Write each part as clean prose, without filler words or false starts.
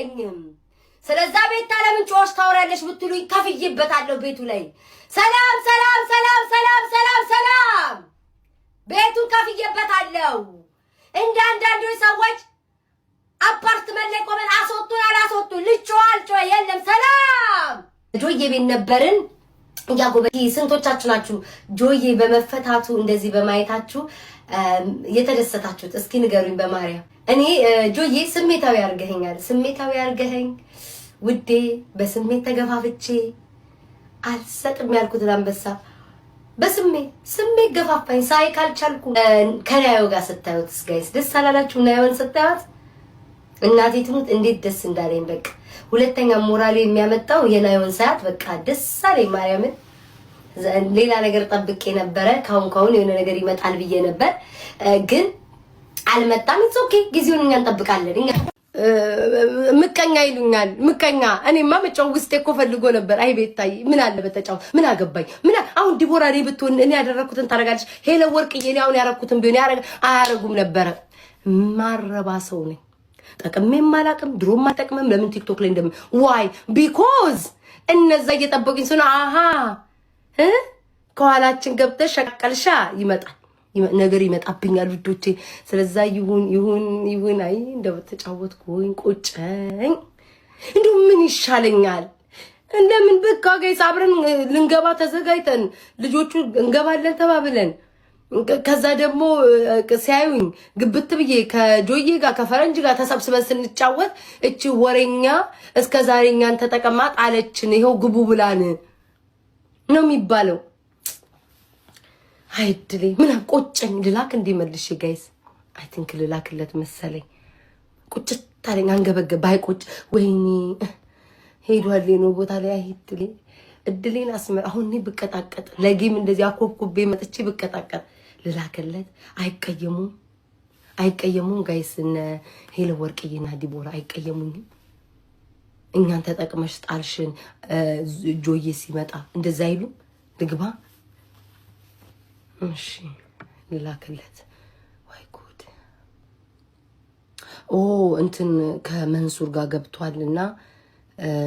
የለኝም ስለዛ ቤት ለምን ጮሽ ታወራለሽ ብትሉኝ ከፍይበታለሁ ቤቱ ላይ ሰላም ሰላም ሰላም ሰላም ሰላም ሰላም ቤቱን ከፍይበታለሁ እንዳንዳንዱ ሰዎች አፓርትመንት ላይ ቆመን አላስወጡን ልጮልጮ የለም ሰላም ጆዬ ቤት ነበርን ያጎበቲ ስንቶቻችሁ ናችሁ ጆዬ በመፈታቱ እንደዚህ በማየታችሁ የተደሰታችሁት እስኪ ንገሩኝ በማርያም እኔ ጆዬ ስሜታዊ አርገኸኝ ውዴ በስሜት ተገፋፍቼ አልሰጥም ያልኩት አንበሳ በስሜት ገፋፋኝ ሳይካል ቻልኩ ከናዮ ጋር ስታዩት ጋይስ ደስ አላላችሁ ናዮን ስታዩት እናቴ ትሙት እንዴት ደስ እንዳለኝ በቃ ሁለተኛ ሞራሌ የሚያመጣው የናዮን ሰዓት በቃ ደስ አለኝ ማርያምን ሌላ ነገር ጠብቄ ነበር ካሁን የሆነ ነገር ይመጣል ብዬ ነበር ግን አልመጣም ኦኬ ጊዜውን እኛ እንጠብቃለን እኛ ምቀኛ ይሉኛል ምቀኛ እኔማ መጫው ውስጤ እኮ ፈልጎ ነበር አይ ቤታይ ምን አለ በተጫው ምን አገባኝ ምን አሁን ዲቦራ ላይ ብትሆን እኔ ያደረኩትን ታረጋለች ሄለ ወርቅዬ እኔ አሁን ያረኩትን ቢሆን አያረጉም ነበር ማረባ ሰው ነኝ ጠቅሜም አላቅም ድሮም አልጠቅመም ለምን ቲክቶክ ላይ እንደም ዋይ ቢኮዝ እነዛ እየጠበቁኝ ስለሆነ አሃ ከኋላችን ገብተሽ ሸቀልሻ ይመጣል ነገር ይመጣብኛል ውዶቼ ስለዛ ይሁን አይ እንደው ተጫወትኩኝ ቆጨኝ እንደው ምን ይሻለኛል እንደምን በቃ ጋይስ አብረን ልንገባ ተዘጋጅተን ልጆቹ እንገባለን ተባብለን ከዛ ደግሞ ሲያዩኝ ግብት ብዬ ከጆዬ ጋር ከፈረንጅ ጋር ተሰብስበን ስንጫወት እቺ ወሬኛ እስከ ዛሬኛን ተጠቀማት አለችን ይሄው ግቡ ብላን ነው የሚባለው አይድሌ ምን ቆጨኝ ልላክ እንዲመልሽ ጋይስ አይ ቲንክ ልላክለት መሰለኝ ቁጭት ታለኝ አንገበገ ባይቆጭ ወይኔ ሄዷል ነው ቦታ ላይ አይድሌ እድሌን አስመር አሁን እኔ ብቀጣቀጥ ለጌም እንደዚህ አኮብኩቤ መጥቼ ብቀጣቀጥ ልላክለት አይቀየሙም ጋይስ እነ ሄለ ወርቅዬና ዲቦራ አይቀየሙኝ እኛን ተጠቅመሽ ጣልሽን ጆዬ ሲመጣ እንደዛ ይሉ ልግባ እሺ ልላክለት ወይ ጉድ እንትን ከመንሱር ጋር ገብቷልና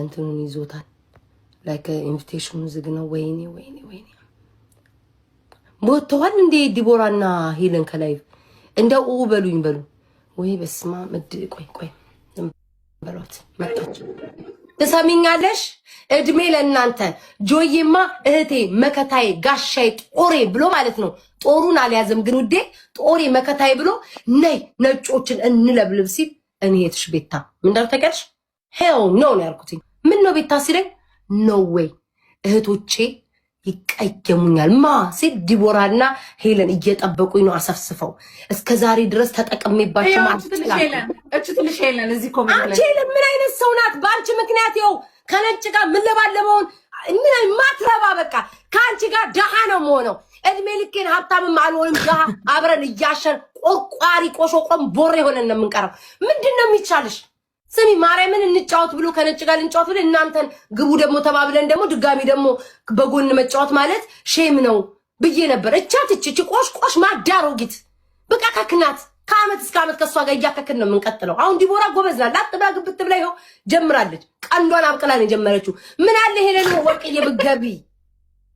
እንትኑን ይዞታል ላይክ ኢንቪቴሽኑ ዝግ ነው ወይኔ ሞተዋል እንዴ ዲቦራና ሄለን ከላይ እንደው በሉኝ ወይ በስማ መድ ቆይ በሏት መጣች ተሰሚኛለሽ እድሜ ለእናንተ ጆዬማ እህቴ መከታዬ ጋሻዬ ጦሬ ብሎ ማለት ነው ጦሩን አልያዘም ግን ውዴ ጦሬ መከታዬ ብሎ ነይ ነጮችን እንለብልብ ሲል እኔ የትሽ ቤታ ምን እንዳልተቀርሽ ሄል ኖ ነው ያልኩት ምን ነው ቤታ ሲለኝ ኖ ዌይ እህቶቼ ይቀየሙኛል ማ ሲል ዲቦራና ሄለን እየጠበቁኝ ነው አሰፍስፈው እስከዛሬ ድረስ ተጠቅሜባቸው ማለት ትልሽ ሄለን እዚህ ኮሜንት ላይ ሄለን ምን አይነት ሰው ናት በአንቺ ምክንያት ይኸው ከነጭ ጋር ምን ለባለመውን ምን ማትረባ በቃ ካንቺ ጋር ደሃ ነው የምሆነው እድሜ ልኬን ሀብታምም አልሆንም ደሃ አብረን እያሸን ቆርቋሪ ቆሾቆም ቦሬ ሆነን ነው የምንቀረው ምንድነው የሚቻልሽ ስሚ ማርያምን እንጫወት ብሎ ከነጭ ጋር እንጫወት ብለ እናንተን ግቡ ደግሞ ተባብለን ደግሞ ድጋሚ ደግሞ በጎን መጫወት ማለት ሼም ነው ብዬ ነበር እቺ ቆሽቆሽ ማዳሮጊት በቃ ከክናት ከአመት እስከ አመት ከሷ ጋር እያከከን ነው የምንቀጥለው አሁን ዲቦራ ጎበዝ ናት ላጥባ ግብት ብላ ይኸው ጀምራለች ቀንዷን አብቅላ ነው የጀመረችው ምን አለ ሄለን ወርቅዬ ብትገቢ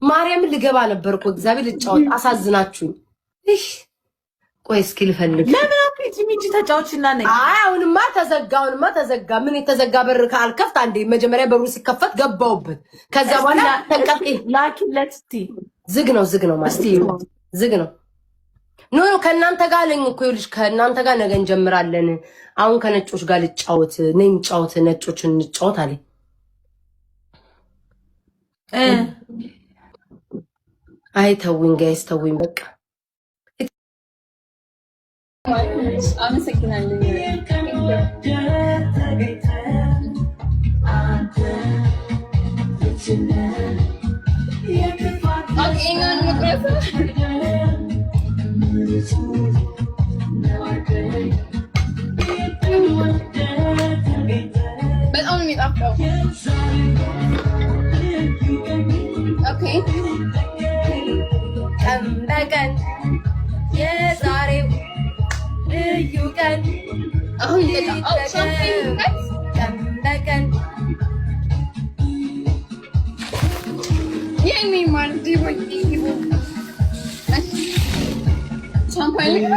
ማርያምን ልገባ ነበር እኮ እግዚአብሔር ልጫወት አሳዝናችሁኝ ቆይ እስኪ ልፈልግ ለምን አፕሪቲ ሚጂ ተጫውችና ነኝ አሁንማ ተዘጋ ምን የተዘጋ በር ካልከፍት አንዴ መጀመሪያ በሩ ሲከፈት ገባውበት ከዛ በኋላ ተንቀጥ ላኪለት እስቲ ዝግ ነው ማስቲ ዝግ ነው ኖ ከናንተ ጋር ለኝ እኮ ይልሽ ከናንተ ጋር ነገ እንጀምራለን አሁን ከነጮች ጋር ልጫወት ነኝ ጫወት ነጮችን እንጫወት አለ አይ ተውኝ ጋይስ ተውኝ በቃ አመሰግናለሁ በጣም የሚጣፍጠው ኦኬ ቀን በቀን የዛሬው ልዩ ቀን አሁን የኔ ማን ዲቦ ሻምፓኝ ልዩ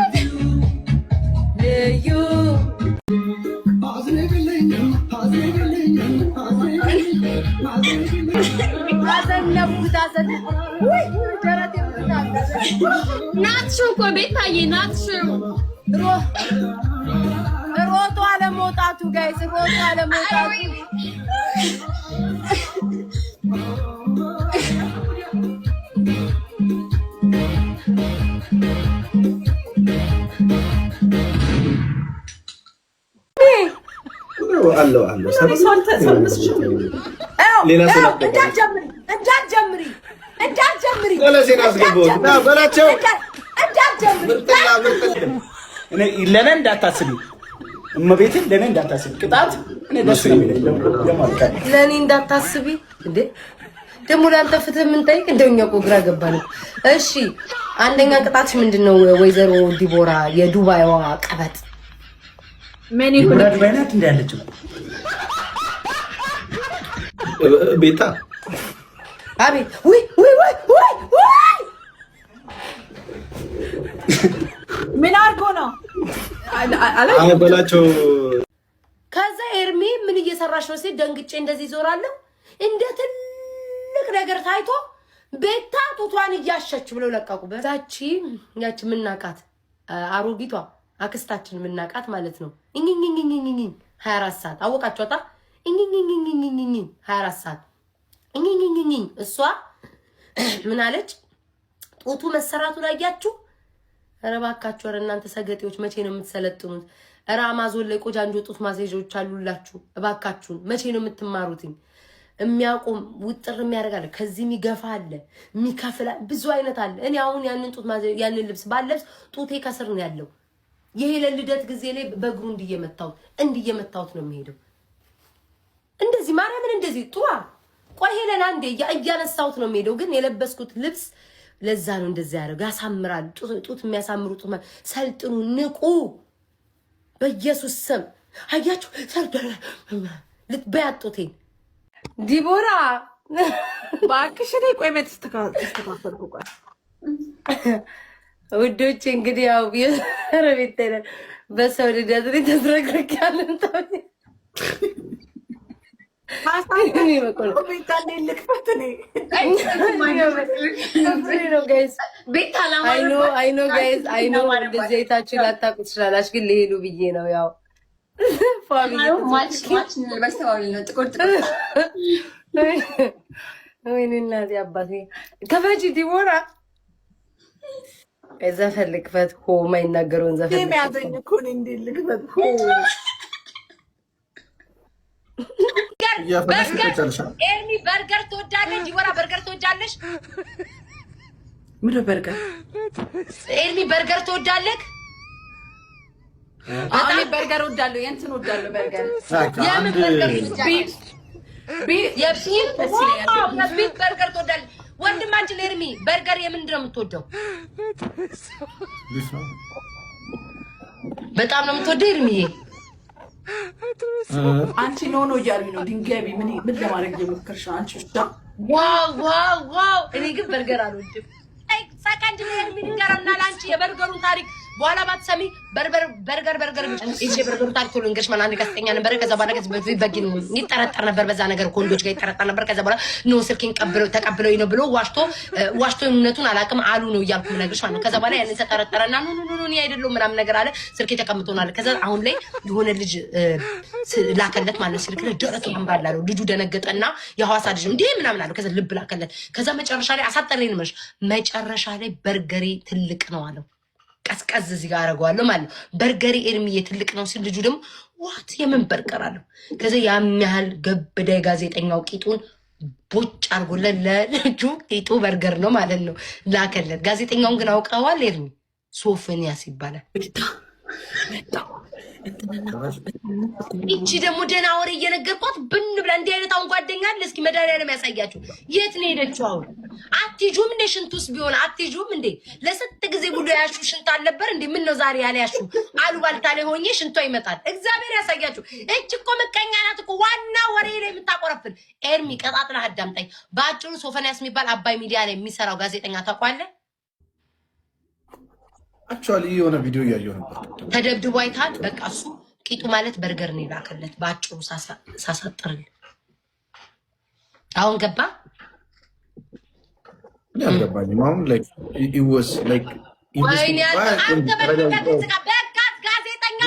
ናትሹ እኮ ቤታዬ ናትሹ ሮጦ አለመውጣቱ ጋይስ ሮጦ አለመውጣቱ አለው እንዳትጀምሪ ለሴና አስገባው እና በላቸው ለኔ እንዳታስቢ እመቤቴን ለኔ እንዳታስቢ ቅጣት እኔ ደስ የሚለኝ ለኔ እንዳታስቢ እንዴ ደግሞ ለአንተ ፍትህ ምን ጠይቅ እንደኛ እኮ ግራ ገባን። እሺ አንደኛ ቅጣትሽ ምንድነው? ወይዘሮ ዲቦራ የዱባይዋ ቀበጥ ምን ይሁን ባይናት እንዳለችው ቤታ አቤት ወይ ወይ ወይ ወይ ምን አርጎ ነው በላቸው። ከዛ ኤርሚ ምን እየሰራሽ ነው ሲል ደንግጬ እንደዚህ ዞራለሁ እንደ ትልቅ ነገር ታይቶ ቤታ ጡቷን እያሸች ብለው ለቀቁ። በዛቺ ያቺ ምናቃት አሮጊቷ አክስታችን ምናቃት ማለት ነው። እንኝኝኝኝኝ 24 ሰዓት አወቃችኋታ። እንኝኝኝኝኝ 24 ሰዓት እንኝኝኝኝ እሷ ምን አለች? ጡቱ መሰራቱን አያችሁ? ኧረ እባካችሁ ኧረ እናንተ ሰገጤዎች መቼ ነው የምትሰለጥኑት? ኧረ አማዞን ላይ ቆጃንጆ ጡት ማስያዣዎች አሉላችሁ። እባካችሁን መቼ ነው የምትማሩትኝ? የሚያቆም ውጥር የሚያደርጋለ ከዚህ የሚገፋ አለ የሚከፍላ ብዙ አይነት አለ። እኔ አሁን ያንን ጡት ያንን ልብስ ባለብስ ጡቴ ከስር ነው ያለው። ይሄ ለልደት ጊዜ ላይ በእግሩ እንዲየመታውት ነው የሚሄደው። እንደዚህ ማርያምን እንደዚህ ጡዋ ቆይ ሄለን አንዴ እያነሳውት ነው የሚሄደው። ግን የለበስኩት ልብስ ለዛ ነው እንደዚህ ያደርገው። ያሳምራል። ጡት የሚያሳምሩ ጡት ሰልጥኑ፣ ንቁ በኢየሱስ ስም። አያችሁ ሰርደለ ልትበያጡቴን ዲቦራ ባክሽ ላይ ቆይ ተስተካከልኩ። ቆይ ውዶቼ እንግዲህ ያው የረቤት በሰው ልደት ላይ ተዝረክረካለን ታው ዘይታችሁ ላታውቁ ትችላላችሁ፣ ግን ሊሄዱ ብዬ ነው። ያው ወይኔ እናቴ አባቴ ከፈቺ ዲቦራ ዘፈን ልክፈት ሆ የማይናገረውን ዘፈን ያዘኝ እኮ እኔ እንዴት ልክፈት? ኤርሚ በርገር ትወዳለሽ? ዲቦራ በርገር ትወዳለሽ? ምን በርገር? ኤርሚ በርገር ትወዳለህ? እኔ በርገር ወዳለሁ። የእንትን ወዳለሁ በርገር። የምን በርገር ትወዳለሽ? የቢፍ በርገር ትወዳለሽ? ወንድማችን ኤርሚ በርገር የምንድን ነው የምትወደው? በጣም ነው የምትወደው ኤርሚዬ? አንቺ ኖ እያሉኝ ነው። ድንጋይ ምን ለማድረግ እየሞከርሽ ነው አንቺ? ብቻ ዋው እኔ ግን በርገር አልወድም። ሰከንድ ላይ ኤርሚ ንገረና ለአንቺ የበርገሩን ታሪክ በኋላ ባትሰሚ በርገር እሺ በርገሩ ታሪክ ሁሉ እንግዲህ ማን አንድ ጋዜጠኛ ነበር። ከዛ በኋላ ከዚህ በፊት በጊን ይጠረጠር ነበር በዛ ነገር ኮንዶች ጋር ይጠረጠር ነበር። ከዛ በኋላ ኖ ስልኬን ተቀብለው ነው ብሎ ዋሽቶ እውነቱን አላውቅም አሉ ነው እያልኩ ነገርሽ ማለት ነው። ከዛ በኋላ ያንን ተጠረጠረና ኖ እኔ አይደለም ምናምን ነገር አለ። ስልኬ ተቀምጦናል። ከዛ አሁን ላይ የሆነ ልጅ ላከለት ማለት ስልክ ላይ ደረቱ ያምራል አለው። ልጁ ደነገጠና የሐዋሳ ልጅ እንዴ ምናምን አለው። ከዛ ልብ ላከለት። ከዛ መጨረሻ ላይ አሳጠረኝ ነው መጨረሻ ላይ በርገሬ ትልቅ ነው አለው። ቀዝቀዝ እዚህ ጋር አደርገዋለሁ ማለት ነው። በርገሪ ኤርሚዬ ትልቅ ነው ሲል ልጁ ደግሞ ዋት የምን በርገር አለው። ከዛ ያም ያህል ገበዳ ጋዜጠኛው ቂጡን ቦጭ አድርጎለት ለልጁ ቂጡ በርገር ነው ማለት ነው ላከለት። ጋዜጠኛውን ግን አውቀዋል ኤርሚ ሶፎንያስ ይባላል። እቺ ደግሞ ደህና ወሬ እየነገርኳት ብን ብላ እንዲህ አይነት አሁን ጓደኛ አለ። እስኪ መድኃኒዓለም ያሳያችሁ። የት ነው ሄደችው? አሁን አትሄጂም እንደ ሽንቱስ ቢሆን አትሄጂም እንዴ? ለስንት ጊዜ ብሎ ያሹ ሽንት አልነበር እንዴ? ምን ነው ዛሬ ያለ ያሹ አሉባልታ ላይ ሆኜ ሽንቷ ይመጣል። እግዚአብሔር ያሳያችሁ። እቺ እኮ ምቀኛ ናት እኮ ዋና ወሬ ላይ የምታቆረፍን። ኤርሚ ቀጣጥላ አዳምጠኝ። በአጭሩ ሶፈንያስ የሚባል አባይ ሚዲያ ላይ የሚሰራው ጋዜጠኛ ታውቃለህ? አክቹዋሊ የሆነ ቪዲዮ እያየሁ ነበር። ተደብድቦ አይተሃል? በቃ እሱ ቂጡ ማለት በርገር ነው የላከለት። በአጭሩ ሳሳጥርል አሁን ገባ። አልገባኝም። አሁን ላይክ ኢወስ ላይክ ወይኔ አንተ ጋዜጠኛ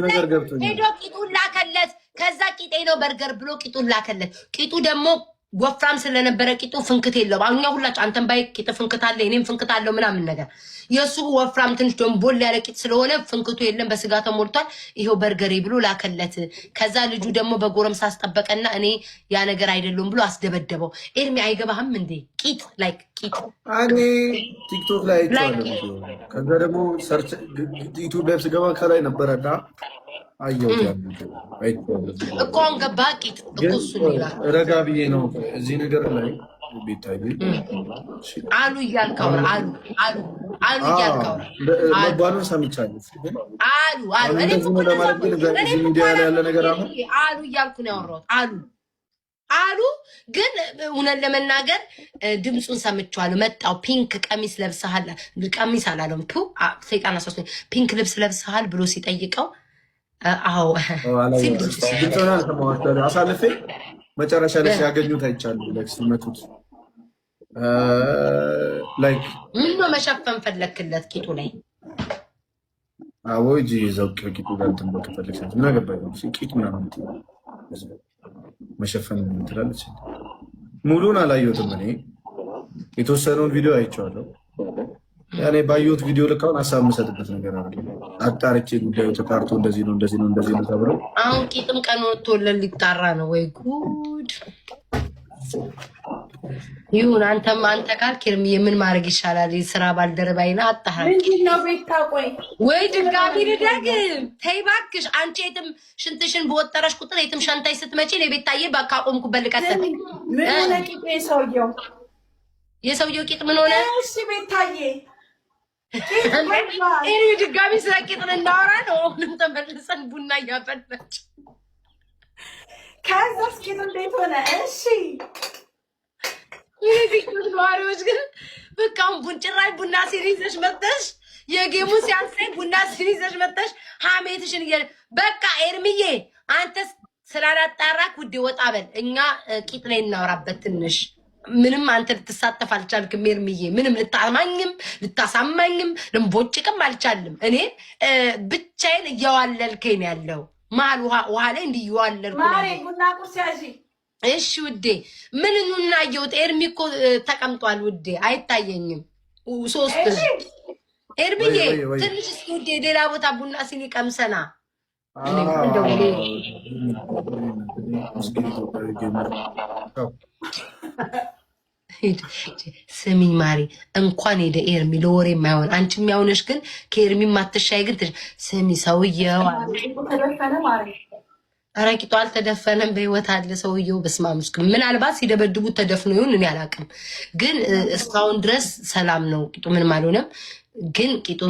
ነገር ገብቶኛል። ሄዶ ቂጡን ላከለት። ከዛ ቂጤ ነው በርገር ብሎ ቂጡን ላከለት። ቂጡ ደግሞ ወፍራም ስለነበረ ቂጡ ፍንክት የለውም። አሁን ሁላችሁ አንተም ባይ ቂጥ ፍንክት አለ፣ እኔም ፍንክት አለው ምናምን ነገር። የሱ ወፍራም ትንሽ ደግሞ ቦል ያለ ቂጥ ስለሆነ ፍንክቱ የለም፣ በስጋ ተሞልቷል። ይሄው በርገሬ ብሎ ላከለት። ከዛ ልጁ ደግሞ በጎረምሳ አስጠበቀና እኔ ያ ነገር አይደለም ብሎ አስደበደበው። ኤርሚ አይገባህም እንዴ? ቂጥ ላይክ ቂጥ እኔ ቲክቶክ ላይ አይቼዋለሁ። ከዛ ደግሞ ሰርች ዩቲዩብ ላይ ስገባ ከላይ ነበረና አየሁት። እኮ አሁን ገባ ቂጥ እኮ እሱ ይላል። ረጋ ብዬ ነው እዚህ ነገር ላይ ቤታዬ አሉ እያልከው አሉ እያልከው መባሉን ሰምቻለሁ። አሉ እኔ ሚዲያ ላይ ያለ ነገር አሁን አሉ እያልኩ ነው ያወራሁት። አሉ ግን እውነት ለመናገር ድምፁን ሰምቼዋለሁ። መጣው ፒንክ ቀሚስ ለብሰሃል፣ ቀሚስ አላለውም ሰይጣን አሳስ ፒንክ ልብስ ለብሰሃል ብሎ ሲጠይቀው አዎ አሳልፌ መጨረሻ ላይ ሲያገኙት አይቻለሁ። ላይክ ሲመቱት ላይክ ምን ነው መሸፈን ፈለክለት ቂጡ ላይ? አዎ እጂ ዘውቅ ቂጡ ጋር ተንበከ ፈለክለት ምን አገባኝ? ቂጡ ምናምን መሸፈን ትላለች። ሙሉን አላየሁትም እኔ የተወሰነውን ቪዲዮ አይቼዋለሁ። ያኔ ባየሁት ቪዲዮ ልካውን ሀሳብ የምሰጥበት ነገር አለ። አጣርቼ ጉዳዩ ተጣርቶ እንደዚህ ነው ተብሎ አሁን ቂጥም ቀን ወጥቶለት ሊጣራ ነው ወይ ጉድ! ይሁን አንተ ካልክ ምን ማድረግ ይሻላል? የስራ ባልደረባይና አጣሃል። ምንድነው ቤታ? ቆይ ወይ ድጋሚ ልደግም? ተይ እባክሽ። አንቺ የትም ሽንትሽን በወጠረሽ ቁጥር የትም ሸንታይ ስትመጪ ነው ቤታዬ። በቃ ቆምኩበት ልቀጥል። ምን ሆነ ቂጤ? የሰውየው ቂጥ ምን ሆነ? እሺ ቤታዬ እኔ ድጋሚ ስለ ቂጥ እናወራ ነው። አሁንም ተመልሰን ቡና እያፈላች ከዛስ ቂጡ እንዴት ሆነ? እሺ የቲክቶክ ነዋሪዎች ግን በቃ አሁን ጭራሽ ቡና ሲሪዘሽ መጥተሽ የጌሙ ሲያንሰኝ ቡና ሲሪዘሽ መጥተሽ ሀሜትሽን በቃ ኤርሚዬ አንተ ስላላጣራክ ውዴ ወጣ በል። እኛ ቂጥ ላይ እናወራበት ትንሽ ምንም አንተ ልትሳተፍ አልቻልክም ኤርሚዬ። ምንም ልታማኝም ልታሳማኝም ልንቦጭቅም አልቻልም። እኔ ብቻዬን እያዋለልከኝ ነው ያለው መሀል ውሃ ላይ እንዲህ እያዋለልኩ ማሬ ቡና ቁርስ ያዢ። እሺ ውዴ ምን እናየውት? ኤርሚ እኮ ተቀምጧል ውዴ፣ አይታየኝም። ሶስት ኤርሚዬ ትንሽ እስኪ ውዴ ሌላ ቦታ ቡና ሲኒ ቀምሰና ስሚ ማሪ እንኳን ሄደ ኤርሚ ለወሬ የማይሆን አንቺ የሚያውነሽ ግን ከኤርሚ ማትሻይ ግን ስሚ ሰውየው ኧረ ቂጡ አልተደፈነም፣ በህይወት አለ ሰውየው። በስመ አብ ምስክ ምናልባት ሲደበድቡት ተደፍኖ ይሁን እኔ አላውቅም፣ ግን እስካሁን ድረስ ሰላም ነው። ቂጡ ምንም አልሆነም። ግን ቂጥ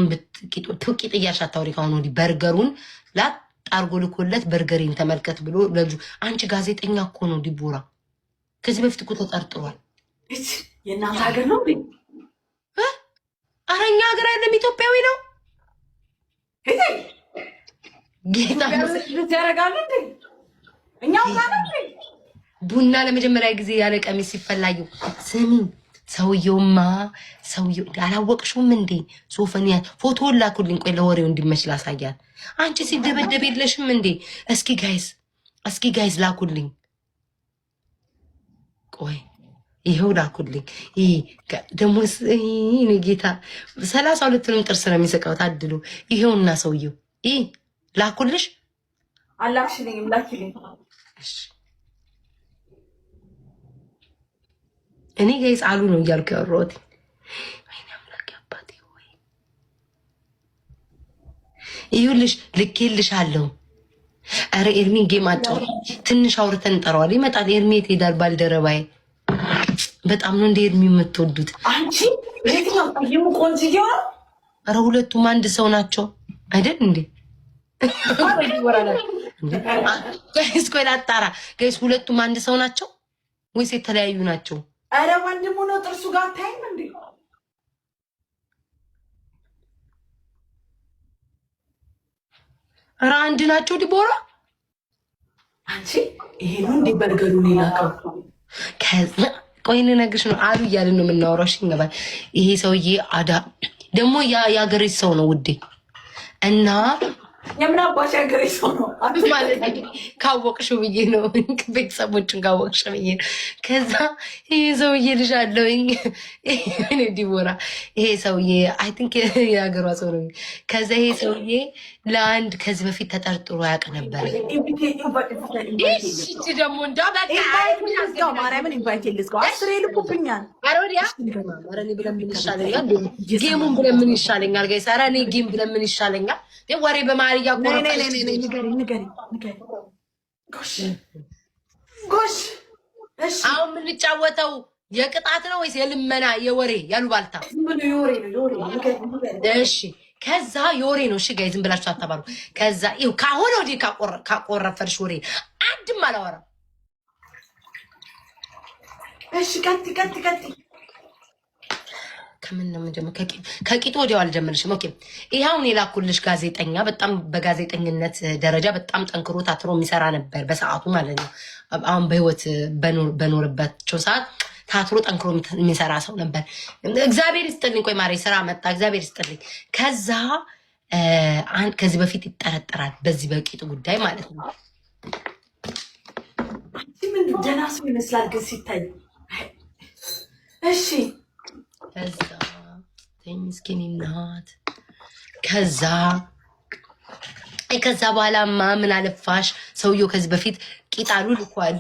እያልሽ አታውሪ ካሁን ወዲህ። በርገሩን ላጥ አርጎ ልኮለት በርገሬን ተመልከት ብሎ ለልጁ። አንቺ ጋዜጠኛ እኮ ነው ዲቦራ፣ ከዚህ በፊት እኮ ተጠርጥሯል። የእናንተ ሀገር ነው? ኧረ እኛ ሀገር አይደለም ኢትዮጵያዊ ነው። ጌታ ያደርጋሉ እንዴ? እኛው ቡና ለመጀመሪያ ጊዜ ያለ ቀሚስ ሲፈላየው ስሚ ሰውየውማ አላወቅሽውም እንዴ? ሶፈንያ ፎቶ ላኩልኝ። ቆይ ለወሬው እንዲመች ላሳያል። አንቺ ሲደበደብ የለሽም እንዴ? እስኪ ጋይዝ ላኩልኝ። ቆይ ይኸው ላኩልኝ። ይሄ ደግሞ እኔ ጌታ 32ንም ጥርስ ነው የሚሰቀው። ታድሉ። ይኸውና ሰውየው ይሄ ላኩልሽ። አላክሽልኝም? ላኪልኝ። እኔ ጋይስ አሉ ነው እያልኩ ያወራሁት። ወይኔ አምላክ አባቴ ወይ ይኸውልሽ ልኬልሻለሁ። ኧረ ኤርሚን ጌም አጫው ትንሽ አውርተን እንጠራዋለን። ይመጣል። ኤርሚ የት ሄዳል? ባልደረባዬ በጣም ነው እንደ ኤርሚ የምትወዱት አንቺ። የትኛው ጠይሙ ቆንጅዬው ነው? ኧረ ሁለቱም አንድ ሰው ናቸው አይደል እንዴ? ጋይስ ቆይ ላጣራ። ጋይስ ሁለቱም አንድ ሰው ናቸው ወይስ የተለያዩ ናቸው? ኧረ ወንድሙ ነው ጥርሱ ጋር ታይም እንዴ? ኧረ አንድ ናቸው። ዲቦራ አንቺ ይሄ ነው እንዴ በርገሩን ይላከው? ከዛ ቆይ ልነግርሽ ነው አሉ እያልን ነው የምናወራው። እሺ እንገባል። ይሄ ሰውዬ አዳ ደግሞ የአገሬ ሰው ነው ውዴ እና የምን አባሽ ሀገሬ ሰው ነው ማለት ካወቅሽው ብዬ ነው ቤተሰቦችን ካወቅሽ ብዬ ነው። ከዛ ይሄ ሰውዬ ልጅ አለውኝ እኔ ዲቦራ ይሄ ሰውዬ አይ ቲንክ የሀገሯ ሰው ነው። ከዛ ይሄ ሰውዬ ለአንድ ከዚህ በፊት ተጠርጥሮ ያውቅ ነበር። እሺ ደግሞ እንዳ በቃ ማርያምን ኢንቫይት ልዝጋው አስሬ ልኩብኛል። አሮዲያ አረኔ ብለን ምን ይሻለኛል? ጌሙን ብለን ምን ይሻለኛል? ጋይስ ኧረ እኔ ጌም ብለን ምን ይሻለኛል? ወሬ በማርያ ጎሽ አሁን የምንጫወተው የቅጣት ነው ወይስ የልመና የወሬ ያሉባልታ? እሺ ከዛ የወሬ ነው። እሺ ጋይ ዝም ብላችሁ አታባሉ። ከዛ ይኸው ካሁን ወዲህ ካቆረፈርሽ ወሬ አንድም አላወራም። እሺ ቀጥ ከምን ነው የምንጀምረው? ከቂጡ ወዲያው አልጀምርሽም። ኦኬ ይሄውን የላኩልሽ ጋዜጠኛ በጣም በጋዜጠኝነት ደረጃ በጣም ጠንክሮ ታትሮ የሚሰራ ነበር በሰዓቱ ማለት ነው። አሁን በህይወት በኖርባቸው ሰዓት ታትሮ ጠንክሮ የሚሰራ ሰው ነበር። እግዚአብሔር ይስጥልኝ። ቆይ ማሬ ስራ መጣ። እግዚአብሔር ይስጥልኝ። ከዛ ከዚህ በፊት ይጠረጠራል በዚህ በቂጡ ጉዳይ ማለት ነው። ምን ደህና ሰው ይመስላል ግን ሲታይ። እሺ ከዛ ምስኪን ናት። ከዛ በኋላማ ምን አለፋሽ ሰውየው ከዚህ በፊት ቂጣሉ ልኳል።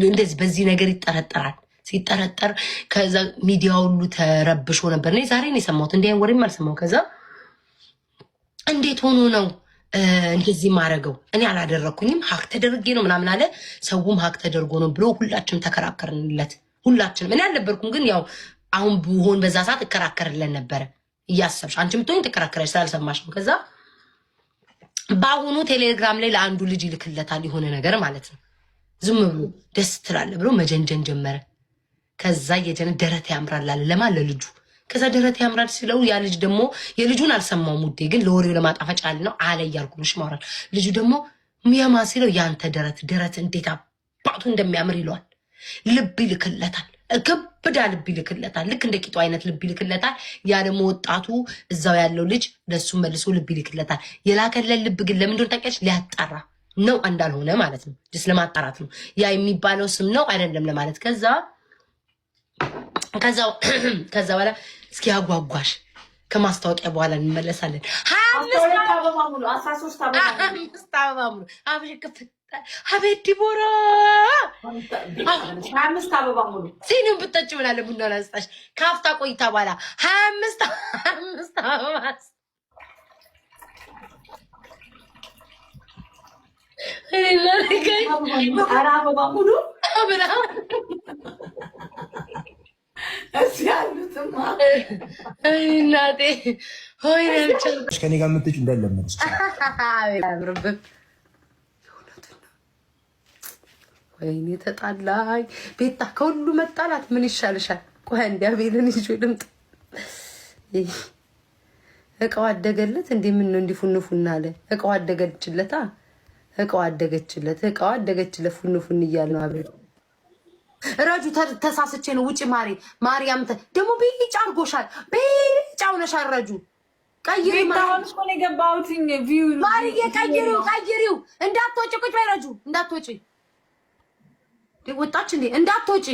እንደዚህ በዚህ ነገር ይጠረጠራል። ሲጠረጠር ከዛ ሚዲያ ሁሉ ተረብሾ ነበር። እኔ ዛሬ ነው የሰማሁት፣ እንዲህ ወሬም አልሰማሁም። ከዛ እንዴት ሆኖ ነው እንደዚህ ማረገው? እኔ አላደረኩኝም ሀክ ተደርጌ ነው ምናምን አለ። ሰውም ሀክ ተደርጎ ነው ብሎ ሁላችንም ተከራከርንለት። ሁላችንም እኔ አልነበርኩም ግን ያው አሁን ብሆን በዛ ሰዓት እከራከርለን ነበረ። እያሰብሽ አንቺ ምትሆኝ ተከራከረሽ ስላልሰማሽ ነው። ከዛ በአሁኑ ቴሌግራም ላይ ለአንዱ ልጅ ይልክለታል የሆነ ነገር ማለት ነው። ዝም ብሎ ደስ ትላለ ብሎ መጀንጀን ጀመረ። ከዛ የጀነ ደረት ያምራል አለ ለማን ለልጁ። ከዛ ደረት ያምራል ሲለው ያ ልጅ ደግሞ የልጁን አልሰማውም ውዴ፣ ግን ለወሬው ለማጣፈጫ ያለ ነው አለ እያልኩልሽ ማውራት። ልጁ ደግሞ ሚያማ ሲለው ያንተ ደረት እንዴት አባቱ እንደሚያምር ይለዋል። ልብ ይልክለታል። ከብዳ ልብ ይልክለታል። ልክ እንደ ቂጡ አይነት ልብ ይልክለታል። ያ ደግሞ ወጣቱ እዛው ያለው ልጅ ለሱ መልሶ ልብ ይልክለታል። የላከለን ልብ ግን ለምንድን ታውቂያለሽ? ሊያጣራ ነው እንዳልሆነ ማለት ነው። ጅስ ለማጣራት ነው። ያ የሚባለው ስም ነው አይደለም ለማለት። ከዛ በኋላ እስኪ አጓጓሽ ከማስታወቂያ በኋላ እንመለሳለን። 13 አበባ ሙሉ አብሽ ክፍት አቤት ዲቦራ 25 አበባ ሙሉ ሲኒም ብትጠጪ ብላለ ቡናውን አንስታሽ ካፍታ ቆይታ በኋላ 25 አበባ አበባ ሙሉ ብላ እዚህ ያሉትማ እናቴ ሆይ ነልቻል ከኔ ጋር የምትጭ እንደለመደች አብርብም ወይኔ ተጣላኝ። ቤታ ከሁሉ መጣላት ምን ይሻልሻል? ቆይ እንዲያ ቤልን ይዞ ልምጥ። እቃው አደገለት እንዴ? ምን ነው እንዲፉንፉና አለ። እቃው አደገችለታ። እቃው አደገችለት ፉንፉን እያለ ነው አብሬ ረጁ ተሳስቼ ነው። ውጪ ማርያም ደግሞ ቢጫ አርጎሻል። ቢጫ ሆነሻል ረጁ። ቀይሪ ማውስ ኮኔ ገባውትኝ ቪው ማርዬ ቀይሪው። እንዳትወጪ ቁጭ በይ ረጁ፣ እንዳትወጪ። ወጣች እንዴ? እንዳትወጪ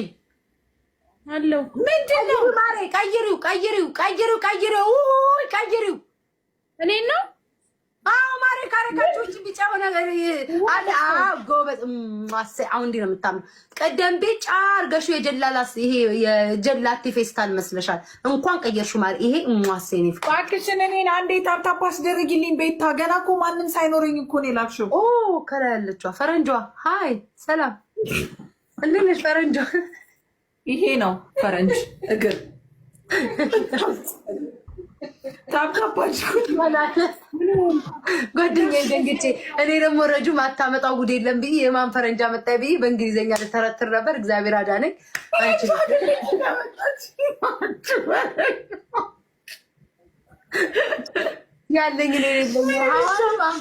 አለው። ምንድነው ማሬ? ቀይሪው። ቀይሪው። እኔ ነው ማሪ ካረካቾች ቢጫ ሆነ አለ ጎበዝ ማሰ አሁን እንዲህ ነው የምታምነው። ቀደም ቢጫ አርገሹ የጀላላስ ይሄ የጀላቲ ፌስታል መስለሻል። እንኳን ቀየርሹ ማሪ ይሄ ማሰ ነው እባክሽን እኔን አንዴ ታፕታፕ አስደርጊልኝ ቤታ። ገና እኮ ማንም ሳይኖረኝ እኮ ነው የላክሽው። ኦ ከላ ያለችዋ ፈረንጇ ሃይ ሰላም እንዴት ነሽ ፈረንጇ? ይሄ ነው ፈረንጅ እግር ታፕታፓችሁ ጓደኛዬ ደንግጬ እኔ ደግሞ ረጁ ማታመጣው ጉድ የለም ብዬ የማን ፈረንጃ መጣይ ብዬ በእንግሊዝኛ ልተረትር ነበር። እግዚአብሔር አዳነኝ። ያለኝ እኔ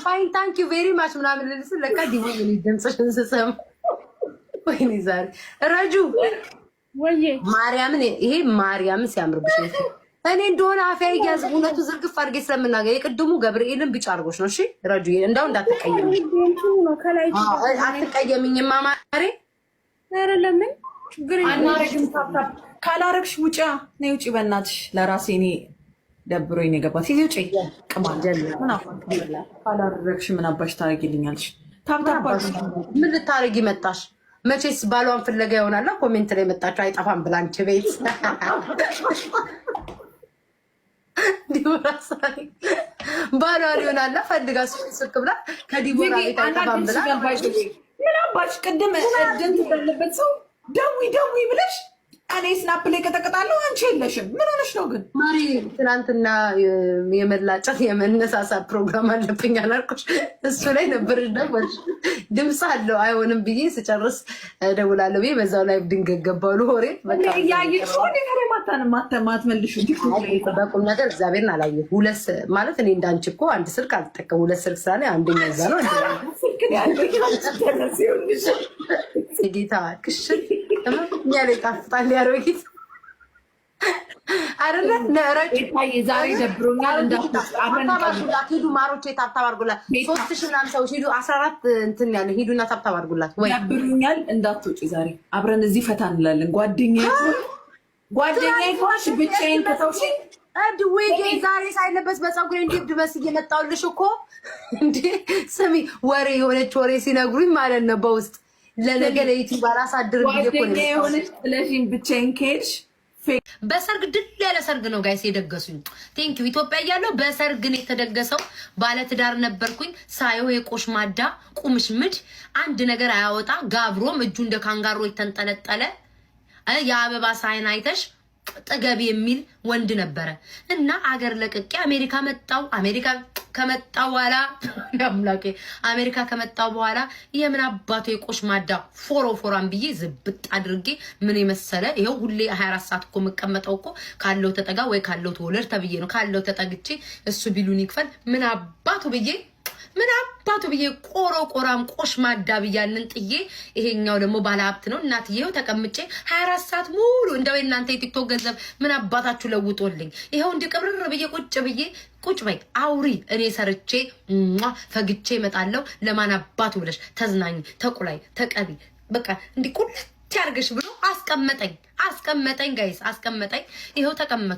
ፋይን ታንክ ዩ ቬሪ ማች ምናምን ልልስ ለካ ዲሞ ምን ድምፅሽን ስሰማ ወይኔ ዛሬ ረጁ ወይዬ ማርያምን ይሄ ማርያምን ሲያምርብሽ ነው። እኔ እንደሆነ አፍያ ይያዝ እውነቱ ዝርግፍ አድርጌ ስለምናገር የቅድሙ ገብርኤልን ቢጫ አድርጎሽ ነው። እሺ ረጁ እንደው እንዳትቀየሚ አትቀየሚኝማ ማሬ። ኧረ ለምን አናረግም? ታፕታፕ ካላረግሽ ውጪ ነይ ውጪ በእናትሽ። ለራሴ እኔ ደብሮኝ ነው የገባት። ሂጂ ውጪ ቅማል ምን አፋን ካላረግሽ ምን አባሽ ታረጊልኛለሽ? ታፕታፕ ምን ልታረጊ መጣሽ? መቼስ ባሏን ፍለጋ ይሆናል ኮሜንት ላይ መጣችሁ አይጠፋም ብላንች ቤት ዲቦራሳይ ባሏ ሊሆናል ፈልጋ ስልክ ብላ ከዲቦራ ቤት አይጠፋም ብላ ምን አባሽ ቅድም እድን ትበልበት ሰው ደዊ ብለሽ እኔ ስናፕ ላይ ቀጠቅጣለሁ አንቺ የለሽም። ምን ሆነሽ ነው ግን ማሪ? ትናንትና የመላጨት የመነሳሳት ፕሮግራም አለብኝ አላልኩሽ? እሱ ላይ ነበር ደወልሽ። ድምፅ አለው አይሆንም ብዬ ስጨርስ እደውላለሁ ብዬ በዛው ላይ ድንገት ገባሉ ሆሬ በቃ ያየሽ ወደ ከሬ ማትመልሹ በቁም ነገር እግዚአብሔርን አላየሁም። ሁለት ማለት እኔ እንዳንቺ እኮ አንድ ስልክ አልጠቀም። ሁለት ስልክ ስላለ አንደኛ እዛ ነው ጌታ ክሽን እኛ ላይ ጣፍጣል ያሮጊት አይደለ ነረጭ ዛሬ ደብሮኛል። እንዳታባርጉላት ሂዱ ማሮቼ ታብታብ አድርጉላት። 3000 ምናምን ሰዎች ሂዱ 14 እንትን ያለ ሂዱና ታብታብ አድርጉላት። ወይ ደብሮኛል እንዳትወጪ ዛሬ አብረን እዚህ ፈታ እንላለን። ጓደኛዬ ሆንሽ ብቻዬን ከተውሽ አንድ ወይ ዛሬ ሳይለበስ በፀጉሬ እንዲብድ መስዬ መጣሁልሽ እኮ እንዴ። ስሚ ወሬ የሆነች ወሬ ሲነግሩኝ ማለት ነው በውስጥ ለነገ ለዩቲዩብ አላሳድር ብዬ እኮ ነው የሆነች ስለሽን ብቻዬን ከሄድሽ በሰርግ ድል ያለ ሰርግ ነው ጋይስ የደገሱኝ። ቴንክ ዩ ኢትዮጵያ እያለሁ በሰርግ ነው የተደገሰው። ባለትዳር ነበርኩኝ። ሳየው የቆሽማዳ ቁምሽምድ አንድ ነገር አያወጣ ጋብሮም እጁ እንደ ካንጋሮ የተንጠለጠለ የአበባ ሳይን አይተሽ ጥገብ የሚል ወንድ ነበረ እና አገር ለቅቄ አሜሪካ መጣው። አሜሪካ ከመጣው በኋላ ያምላኬ አሜሪካ ከመጣው በኋላ የምን አባቱ የቆሽማዳ ፎሮፎራን ብዬ ዝብጥ አድርጌ ምን የመሰለ ይሄው ሁሌ 24 ሰዓት እኮ መቀመጠው እኮ ካለው ተጠጋ ወይ ካለው ተወለድ ተብዬ ነው። ካለው ተጠግቼ እሱ ቢሉን ይክፈል ምን አባቱ ብዬ ቆራም ቆሽማዳ ብያንን ጥዬ ይሄኛው ደግሞ ባለሀብት ነው እናትዬው ተቀምጬ 24 ሰዓት ሙሉ እንደው እናንተ የቲክቶክ ገንዘብ ምን አባታችሁ ለውጦልኝ ይሄው እንዲቀብረር ብዬ ቁጭ በይ አውሪ እኔ ሰርቼ ፈግቼ እመጣለሁ። ለማን አባቱ ብለሽ ተዝናኝ ተቁላይ ተቀቢ በቃ እንዲ ቁልት ያርገሽ ብሎ አስቀመጠኝ ጋይስ አስቀመጠኝ። ይሄው ተቀመጡ።